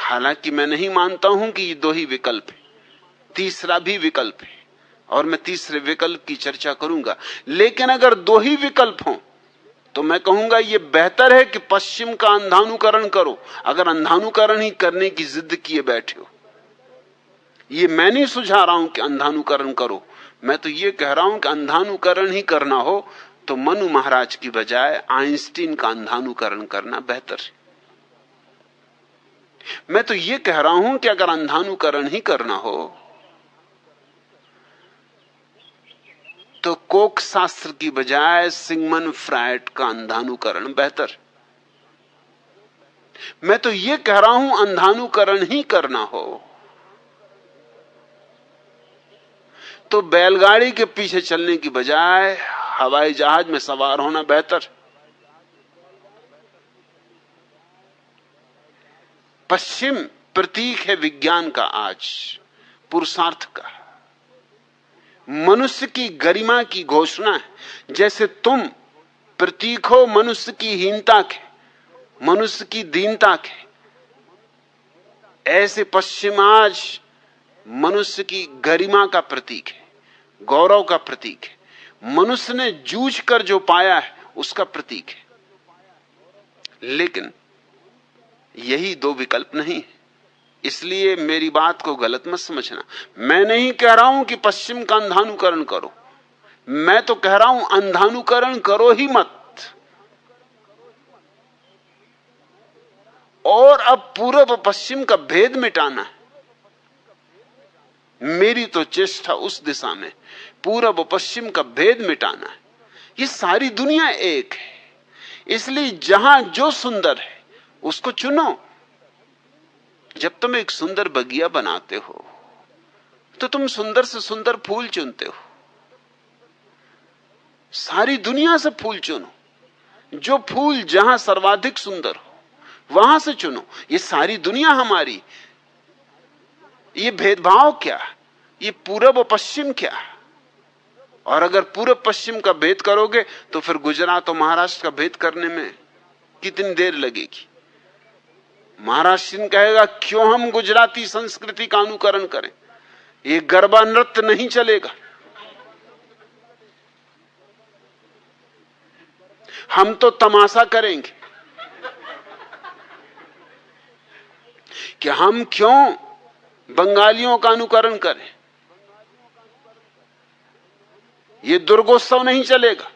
हालांकि मैं नहीं मानता हूं कि ये दो ही विकल्प है, तीसरा भी विकल्प है और मैं तीसरे विकल्प की चर्चा करूंगा। लेकिन अगर दो ही विकल्प हों तो मैं कहूंगा ये बेहतर है कि पश्चिम का अंधानुकरण करो, अगर अंधानुकरण ही करने की जिद किए बैठे हो। ये मैं नहीं सुझा रहा हूं कि अंधानुकरण करो, मैं तो ये कह रहा हूं कि अंधानुकरण ही करना हो तो मनु महाराज की बजाय आइंस्टीन का अंधानुकरण करना बेहतर है। मैं तो ये कह रहा हूं कि अगर अंधानुकरण ही करना हो तो कोक शास्त्र की बजाय सिगमंड फ्रायड का अंधानुकरण बेहतर। मैं तो ये कह रहा हूं अंधानुकरण ही करना हो तो बैलगाड़ी के पीछे चलने की बजाय हवाई जहाज में सवार होना बेहतर। पश्चिम प्रतीक है विज्ञान का, आज पुरुषार्थ का, मनुष्य की गरिमा की घोषणा है। जैसे तुम प्रतीक हो मनुष्य की हीनता के, मनुष्य की दीनता के, ऐसे पश्चिम आज मनुष्य की गरिमा का प्रतीक है, गौरव का प्रतीक है, मनुष्य ने जूझ कर जो पाया है उसका प्रतीक है। लेकिन यही दो विकल्प नहीं है, इसलिए मेरी बात को गलत मत समझना। मैं नहीं कह रहा हूं कि पश्चिम का अंधानुकरण करो, मैं तो कह रहा हूं अंधानुकरण करो ही मत। और अब पूर्व पश्चिम का भेद मिटाना है, मेरी तो चेष्टा उस दिशा में, पूर्व पश्चिम का भेद मिटाना है। ये सारी दुनिया एक है, इसलिए जहां जो सुंदर है उसको चुनो। जब तुम एक सुंदर बगिया बनाते हो तो तुम सुंदर से सुंदर फूल चुनते हो। सारी दुनिया से फूल चुनो, जो फूल जहां सर्वाधिक सुंदर हो वहां से चुनो। ये सारी दुनिया हमारी, ये भेदभाव क्या, ये पूरब और पश्चिम क्या। और अगर पूरब पश्चिम का भेद करोगे तो फिर गुजरात और महाराष्ट्र का भेद करने में कितनी देर लगेगी। महाराष्ट्र कहेगा क्यों हम गुजराती संस्कृति का अनुकरण करें, ये गरबा नृत्य नहीं चलेगा, हम तो तमाशा करेंगे। कि हम क्यों बंगालियों का अनुकरण करें, ये दुर्गोत्सव नहीं चलेगा।